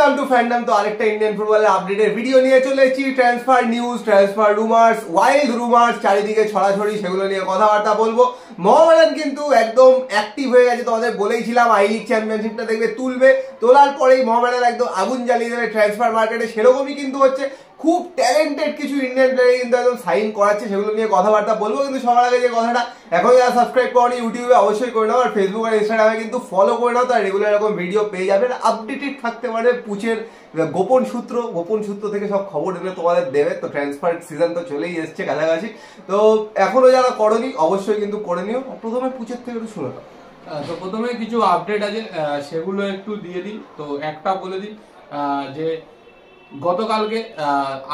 Welcome to fandom. তো আরেকটা Indian ফুটবলের আপডেটের ভিডিও নিয়ে চলে এসেছি। Transfer news, transfer rumours, wild rumours চারিদিকে ছড়াছড়ি, সেগুলো নিয়ে কথাবার্তা বলবো। মোহামেডান কিন্তু একদম অ্যাক্টিভ হয়ে গেছে। তোমাদের বলেইছিলাম আই লিগ চ্যাম্পিয়নশিপটা দেখবে তুলবে, তোলার পরেই মোহামেডান একদম আগুন জ্বালিয়ে দেবে ট্রান্সফার মার্কেটে। সেরকমই কিন্তু হচ্ছে, খুব ট্যালেন্টেড কিছু ইন্ডিয়ান প্লেয়ার কিন্তু একদম সাইন করাচ্ছে, সেগুলো নিয়ে কথাবার্তা বলবো। কিন্তু সবার আগে যে কথাটা, এখন যারা সাবস্ক্রাইব করনি ইউটিউবে অবশ্যই করে নাও, আর ফেসবুক আর ইনস্টাগ্রামে কিন্তু ফলো করে নাও, তার রেগুলার এরকম ভিডিও পেয়ে যাবেন। আপডেটেড থাকতে পারে পুচের গোপন সূত্র থেকে সব খবর এগুলো তোমাদের দেবে। তো ট্রান্সফার সিজন তো চলেই এসছে কাছাকাছি, তো এখনো যারা করনি অবশ্যই কিন্তু করে নিও। প্রথমে পুচের থেকে একটু শুনে নাও। তো প্রথমে কিছু আপডেট আছে, সেগুলো একটু দিয়ে দিই। তো একটা বলে দিই যে গতকালকে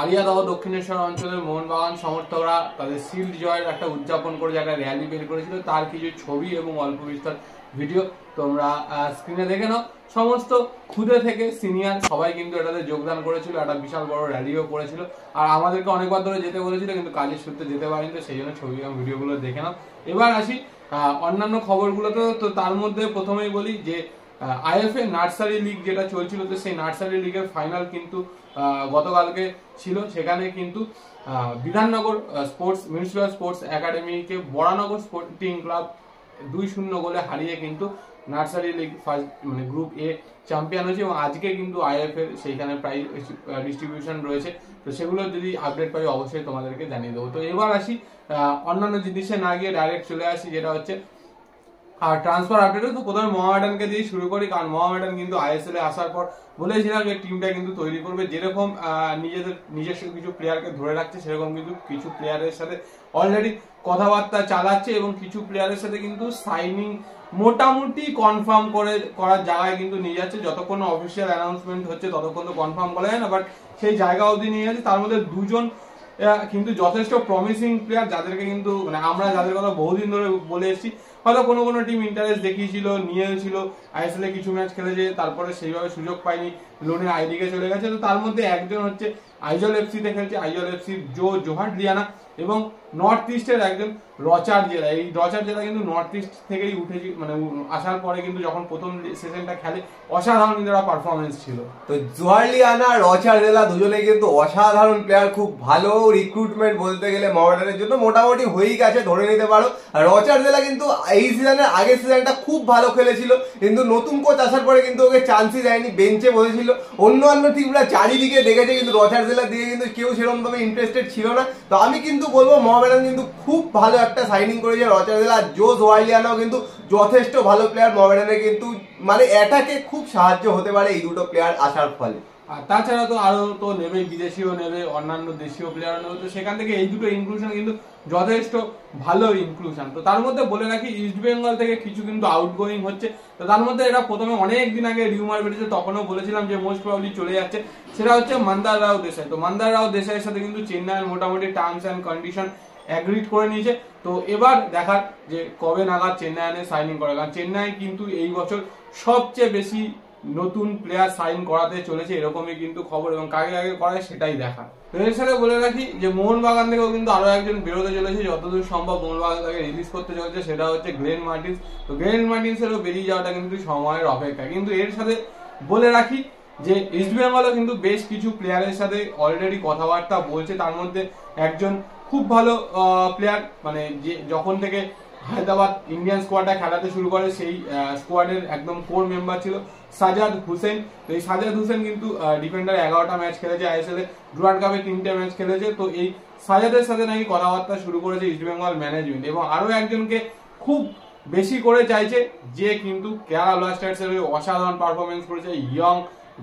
আলিয়াদহ দক্ষিণেশ্বর অঞ্চলের মোহনবাগান সমর্থকরা তাদের শিল্ড জয়ের একটা উদযাপন করে একটা র্যালি বের করেছিল, তার কিছু ছবি এবং অল্প বিস্তর ভিডিও তোমরা স্ক্রিনে দেখে নাও। সমস্ত খুদে থেকে সিনিয়র সবাই কিন্তু এটাতে যোগদান করেছিল, একটা বিশাল বড় র্যালিও করেছিল। আর আমাদেরকে অনেকবার ধরে যেতে বলেছিল, কিন্তু কাজের সূত্রে যেতে পারিনি, তো সেই জন্য ছবি এবং ভিডিওগুলো দেখে নাও। এবার আসি অন্যান্য খবরগুলোতে। তো তার মধ্যে প্রথমেই বলি যে আইএফএ নার্সারি লিগ যেটা চলছিল, তো সেই নার্সারি লিগের ফাইনাল কিন্তু গতকালকে ছিল। সেখানে কিন্তু বিধাননগর স্পোর্টস মিউনিসিপ্যাল স্পোর্টস একাডেমিকে বরানগর স্পোর্টিং ক্লাব 2-0 গোলে হারিয়ে কিন্তু নার্সারি লিগ ফার্স্ট মানে গ্রুপ এ চ্যাম্পিয়ন হয়েছে। এবং আজকে কিন্তু আইএফএ সেইখানে প্রাইজ ডিস্ট্রিবিউশন রয়েছে, তো সেগুলো যদি আপডেট পাই অবশ্যই তোমাদেরকে জানিয়ে দেবো। তো এবার আসি অন্যান্য জিনিসে না গিয়ে ডাইরেক্ট চলে আসি, যেটা হচ্ছে আর ট্রান্সফার আপডেটে। তো প্রথমে মোহামেডানকে দিয়ে শুরু করি, কারণ মোহামেডান কিন্তু আইএসএল এ আসার পর বলেছিলাম যে টিমটা কিন্তু তৈরি করবে, যেরকম নিজস্ব কিছু প্লেয়ারকে ধরে রাখছে, সেরকম কিন্তু কিছু প্লেয়ারের সাথে অলরেডি কথাবার্তা চালাচ্ছে এবং কিছু প্লেয়ারের সাথে কিন্তু সাইনিং মোটামুটি কনফার্ম করার জায়গায় কিন্তু নিয়ে যাচ্ছে। যতক্ষণ অফিসিয়াল অ্যানাউন্সমেন্ট হচ্ছে ততক্ষণ তো কনফার্ম করা যায় না, বাট সেই জায়গা অবধি নিয়ে যাচ্ছে। তার মধ্যে দুজন কিন্তু যথেষ্ট প্রমিসিং প্লেয়ার, যাদেরকে কিন্তু মানে আমরা যাদের কথা বহুদিন ধরে বলে এসেছি। হয়তো কোনো কোনো টিম ইন্টারেস্ট দেখিয়েছিল, নিয়েছিল, আইএসএল এ কিছু ম্যাচ খেলেছে, তারপরে সেইভাবে সুযোগ পায়নি, লোনে আই লিগে চলে গেছে। তো তার মধ্যে একজন হচ্ছে আইজল এফসিতে খেলছে, আইজল এফসির জোহার ডিয়ানা, এবং নর্থ ইস্টের একজন রচার জেলা। এই রচার জেলা কিন্তু নর্থ ইস্ট থেকেই উঠেছে, মানে আসার পরে কিন্তু যখন প্রথম সেশনটা খেলে অসাধারণ কিন্তু পারফরমেন্স ছিল। তো জোহারলিয়ানা, রচার জেলা দুজনেই কিন্তু অসাধারণ প্লেয়ার, খুব ভালো রিক্রুটমেন্ট বলতে গেলে মোহামেডানের জন্য মোটামুটি হয়েই গেছে, ধরে নিতে পারো। আর রচার জেলা কিন্তু এই সিজনের আগের সিজনটা খুব ভালো খেলেছিল, কিন্তু নতুন কোচ আসার পরে কিন্তু ওকে চান্সই দেয়নি, বেঞ্চে বসেছিল। অন্য টিমরা চারিদিকে দেখেছে, কিন্তু রচার জেলা দিয়ে কিন্তু কেউ সেরকম ভাবে ইন্টারেস্টেড ছিল না। তো আমি কিন্তু বলবো মোহামেডান কিন্তু খুব ভালো একটা সাইনিং করেছে রচার জেলা। জোহারলিয়ানাও কিন্তু যথেষ্ট ভালো প্লেয়ার, মোহামেডানের কিন্তু মানে অ্যাটাকে খুব সাহায্য হতে পারে এই দুটো প্লেয়ার আসার ফলে। আর তাছাড়া তো আরো তো নেবে, বিদেশিও নেবে, অন্যান্য দেশীয় প্লেয়ারও নেবে। তো সেখান থেকে এই দুটো ইনক্লুশন কিন্তু যথেষ্ট ভালো ইনক্লুশন। তো তার মধ্যে বলে রাখি ইস্ট বেঙ্গল থেকে কিছু কিন্তু আউটগোয়িং হচ্ছে। তো তার মধ্যে এটা প্রথমে অনেক দিন আগে রিউমার বেরিয়েছে, তখনও বলেছিলাম যে মোস্ট প্রবাবলি চলে যাচ্ছে। সেটা হচ্ছে মন্দার রাও দেশাই। তো মন্দার রাও দেশাইয়ের সাথে কিন্তু চেন্নাইয়ের মোটামুটি টার্মস অ্যান্ড কন্ডিশন অ্যাগ্রিড করে নিয়েছে। তো এবার দেখার যে কবে নাগাদ চেন্নাইয়ে সাইনিং করে, কারণ চেন্নাই কিন্তু এই বছর সবচেয়ে বেশি নতুন প্লেয়ার সাইন করাতে চলেছে, এরকমই কিন্তু খবর, এবং কাকে আগে করায় সেটাই দেখা। তো এর সাথে বলে রাখি যে মোহনবাগান থেকেও কিন্তু আরো একজন বেরোতে চলেছে, যতদূর সম্ভব মোহনবাগান তাকে রিলিজ করতে চলেছে, সেটা হচ্ছে গ্লেন মার্টিন্স। তো গ্লেন মার্টিন্সেরও বেরিয়ে যাওয়াটা কিন্তু সময়ের অপেক্ষা। কিন্তু এর সাথে বলে রাখি যে ইস্ট বেঙ্গলও কিন্তু বেশ কিছু প্লেয়ারের সাথে অলরেডি কথাবার্তা বলছে। তার মধ্যে একজন খুব ভালো প্লেয়ার, মানে যে যখন থেকে হায়দ্রাবাদ ইন্ডিয়ান স্কোয়াডটা খেলাতে শুরু করে সেই স্কোয়াডের একদম কোর মেম্বার ছিল সাজাদ হোসেন। তো এই সাজাদ হোসেন কিন্তু ডিফেন্ডার 11টা ম্যাচ খেলেছে, আইএসএল এ ডুরান্ড কাপে 3টে ম্যাচ খেলেছে। তো এই সাজাদের সাথে নাকি কথাবার্তা শুরু করেছে ইস্ট বেঙ্গল ম্যানেজমেন্ট, এবং আরো একজনকে খুব বেশি করে চাইছে, যে কিন্তু কেরালা ব্লাস্টার্স এর অসাধারণ পারফরমেন্স করেছে, ইয়ং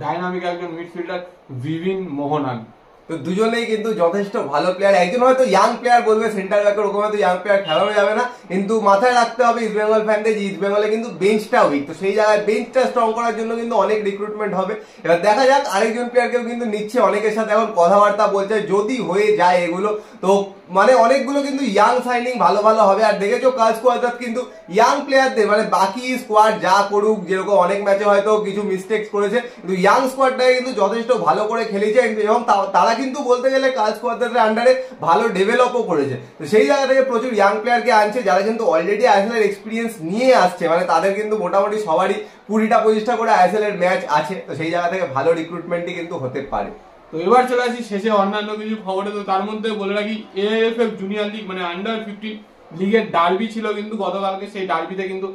ডাইনামিক একজন মিডফিল্ডার ভিভিন মোহনান। তো দুজনেই কিন্তু যথেষ্ট ভালো প্লেয়ার। একজন হয়তো ইয়াং প্লেয়ার বলবে সেন্টার ব্যাকের, ওরকম হয়তো ইয়াং প্লেয়ার খেলানো যাবে না, কিন্তু মাথায় রাখতে হবে ইস্ট বেঙ্গল ফ্যানদের যে ইস্ট বেঙ্গলে কিন্তু বেঞ্চটা উইক। তো সেই জায়গায় বেঞ্চটা স্ট্রং করার জন্য কিন্তু অনেক রিক্রুটমেন্ট হবে। এবার দেখা যাক, আরেকজন প্লেয়ারকেও কিন্তু নিচ্ছে, অনেকের সাথে এখন কথাবার্তা বলছে, যদি হয়ে যায় এগুলো তো মানে অনেকগুলো কিন্তু ইয়াং সাইনিং ভালো ভালো হবে। আর দেখেছো কাজ স্কোয়াড কিন্তু ইয়াং প্লেয়ারদের মানে বাকি স্কোয়াড যা করুক, যেরকম অনেক ম্যাচে হয়তো কিছু মিস্টেক্স করেছে, কিন্তু ইয়াং স্কোয়াডটাকে কিন্তু যথেষ্ট ভালো করে খেলেছে এবং তারা কিন্তু বলতে গেলে কাজ স্কোয়াডের আন্ডারে ভালো ডেভেলপও করেছে। তো সেই জায়গা থেকে প্রচুর ইয়াং প্লেয়ারকে আনছে যারা কিন্তু অলরেডি আইএসএল এর এক্সপিরিয়েন্স নিয়ে আসছে, মানে তাদের কিন্তু মোটামুটি সবারই 20টা-25টা করে আইএসএল এর ম্যাচ আছে। তো সেই জায়গা থেকে ভালো রিক্রুটমেন্টই কিন্তু হতে পারে। তো এবার চলে আসি শেষে অন্যান্য কিছু খবরে। তো তার মধ্যে বলে রাখি এএফএফ জুনিয়র লিগ মানে আন্ডার 15 লিগের ডার্বি ছিল কিন্তু গতকালকে। সেই ডার্বিতে কিন্তু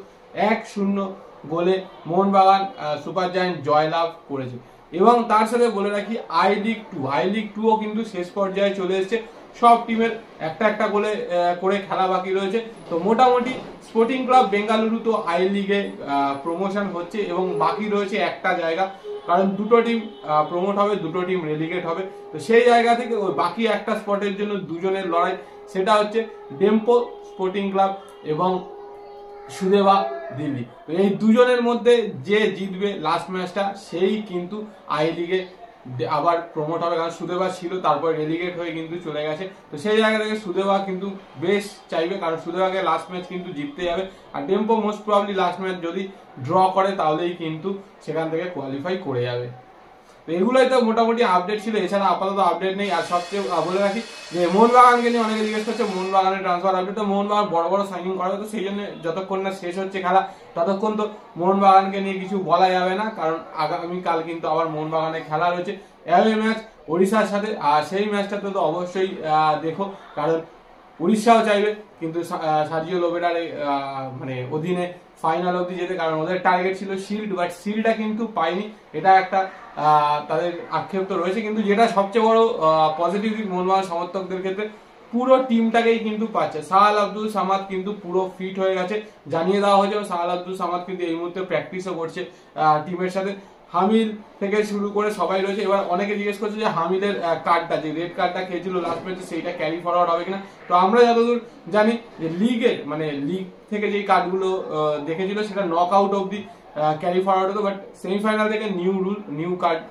1-0 গোলে মোহনবাগান সুপার জায়ান্ট জয়লাভ করেছে। এবং তার সাথে বলে রাখি আই লিগ 2ও কিন্তু শেষ পর্যায়ে চলে এসেছে। সব টিমের একটা একটা করে খেলা বাকি রয়েছে। তো মোটামুটি স্পোর্টিং ক্লাব বেঙ্গালুরু তো আই লিগে প্রমোশন হচ্ছে এবং বাকি রয়েছে একটা জায়গা, কারণ দুটো টিম প্রমোট হবে, দুটো টিম রেলিগেট হবে। তো সেই জায়গা থেকে ওই বাকি একটা স্পটের জন্য দুজনের লড়াই, সেটা হচ্ছে ডেম্পো স্পোর্টিং ক্লাব এবং সুদেবা দিল্লি। তো এই দুজনের মধ্যে যে জিতবে লাস্ট ম্যাচটা সেই কিন্তু আই লিগে আবার প্রমোট হবে, কারণ সুদেবা ছিল তারপর রেলিগেট হয়ে কিন্তু চলে গেছে। তো সেই জায়গা থেকে সুদেবা কিন্তু বেশ চাইবে, কারণ সুদেবাকে লাস্ট ম্যাচ কিন্তু জিততে যাবে। আর Dempo most probably last match যদি ড্র করে তাহলেই কিন্তু সেখান থেকে কোয়ালিফাই করে যাবে। তো এগুলোই তো মোটামুটি আপডেট ছিল, এছাড়া আপাতত আপডেট নেই। আর সবচেয়ে বলে রাখি যে মোহনবাগানকে নিয়ে অনেকে জিজ্ঞেস করছে মোহনবাগানের ট্রান্সফার আপডেট। তো মোহনবাগান বড় বড় সাইনিং করা, তো সেই জন্য যতক্ষণ না শেষ হচ্ছে খেলা ততক্ষণ তো মোহনবাগানকে নিয়ে কিছু বলা যাবে না, কারণ আগামীকাল কিন্তু আবার মোহনবাগানের খেলা রয়েছে অ্যাওয়ে ম্যাচ ওড়িশার সাথে। আর সেই ম্যাচটাতে তো অবশ্যই দেখো, কারণ উড়িষ্যাও চাইবে কিন্তু সার্জিও লোবেরার মানে অধীনে ফাইনাল অবধি যেতে, কারণ ওদের টার্গেট ছিল শিল্ড, বাট শিল্ডটা কিন্তু পায়নি। এটা একটা তাদের আক্ষেপ তো রয়েছে, কিন্তু যেটা সবচেয়ে বড় পজিটিভ মোহনবাগান সমর্থকদের ক্ষেত্রে পুরো টিমটাকেই কিন্তু পাচ্ছে। সাহাল আব্দুল সামাদ কিন্তু পুরো ফিট হয়ে গেছে, জানিয়ে দেওয়া হয়েছে। সাহাল আব্দুল সামাদ কিন্তু এই মুহূর্তে প্র্যাকটিসও করছে টিমের সাথে। হামিল থেকে শুরু করে সবাই রয়েছে। এবার অনেকে জিজ্ঞেস করছে যে হামিলের কার্ডটা, যে রেড কার্ডটা খেয়েছিল লাস্ট ম্যাচে, সেইটা ক্যারি ফরওয়ার্ড হবে কিনা। তো আমরা যতদূর জানি যে লিগের মানে লিগ থেকে যেই কার্ডগুলো দেখেছিল সেটা নক আউট অব্দি ক্যারি ফরওয়ার্ড হতো, বাট সেমিফাইনাল থেকে নিউ কার্ড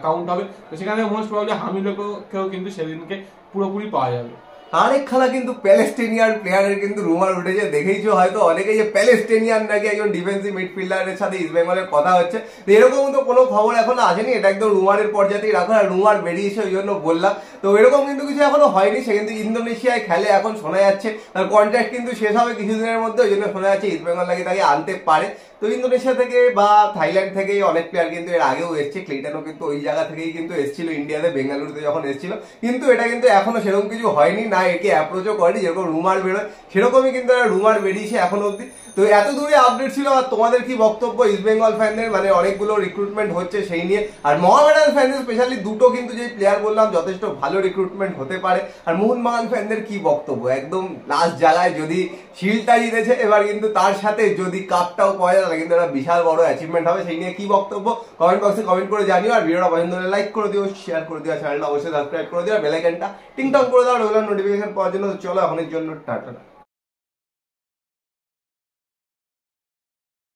কাউন্ট হবে। তো সেখানে মোস্ট প্রবাবলি হামিলকেও কিন্তু সেদিনকে পুরোপুরি পাওয়া যাবে। আরেক খেলা কিন্তু প্যালেস্টিনিয়ান প্লেয়ারের কিন্তু রুমার উঠেছে, দেখেইছো হয়তো অনেকে যে প্যালেস্টিনিয়ান নাকি একজন ডিফেন্সিভ মিডফিল্ডারের সাথে ইস্ট বেঙ্গলের কথা হচ্ছে। তো এরকম তো কোনো খবর এখনো আসেনি, এটা একদম রুমারের পর্যায়েই রাখো, আর রুমার বেরিয়েছে ওই জন্য বললাম। তো এরকম কিন্তু কিছু এখনো হয়নি। সে কিন্তু ইন্দোনেশিয়ায় খেলে এখন, শোনা যাচ্ছে তার কন্ট্রাক্ট কিন্তু শেষ হবে কিছুদিনের মধ্যে, ওই জন্য শোনা যাচ্ছে ইস্ট বেঙ্গল নাকি তাকে আনতে পারে। তো ইন্দোনেশিয়া থেকে বা থাইল্যান্ড থেকে অনেক প্লেয়ার কিন্তু এর আগেও এসছে, ক্লিটনও কিন্তু ওই জায়গা থেকেই কিন্তু এসেছিল ইন্ডিয়াতে, বেঙ্গালুরুতে যখন এসেছিল। কিন্তু এটা কিন্তু এখনো সেরকম কিছু হয়নি, না একে অ্যাপ্রোচও করেনি। যেরকম রুমার বেরোয় সেরকমই কিন্তু রুমার বেরিয়েছে এখনো অব্দি। তো এত দূরে আপডেট ছিল। আর তোমাদের কি বক্তব্য ইস্ট বেঙ্গল ফ্যানদের, মানে অনেকগুলো রিক্রুটমেন্ট হচ্ছে সেই নিয়ে, আর মোহামেডান ফ্যানদের স্পেশালি দুটো কিন্তু যে প্লেয়ার বললাম যথেষ্ট ভালো রিক্রুটমেন্ট হতে পারে। আর মোহনবাগান ফ্যানদের কি বক্তব্য, একদম লাস্ট জায়গায় যদি শিল্ডটা জিতেছে এবার কিন্তু তার সাথে যদি কাপটাও পাওয়া যায় তাহলে কিন্তু একটা বিশাল বড় অ্যাচিভমেন্ট হবে। সেই নিয়ে কি বক্তব্য কমেন্ট বক্সে কমেন্ট করে জানিও। আর ভিডিওটা পছন্দ হলে লাইক করে দিও, শেয়ার করে দিও, চ্যানেলটা অবশ্যই সাবস্ক্রাইব করে দিও, বেল আইকনটা টিং টং করে দাও রেগুলার নোটিফিকেশন পাওয়ার জন্য। চলো এখনের জন্য টাটা।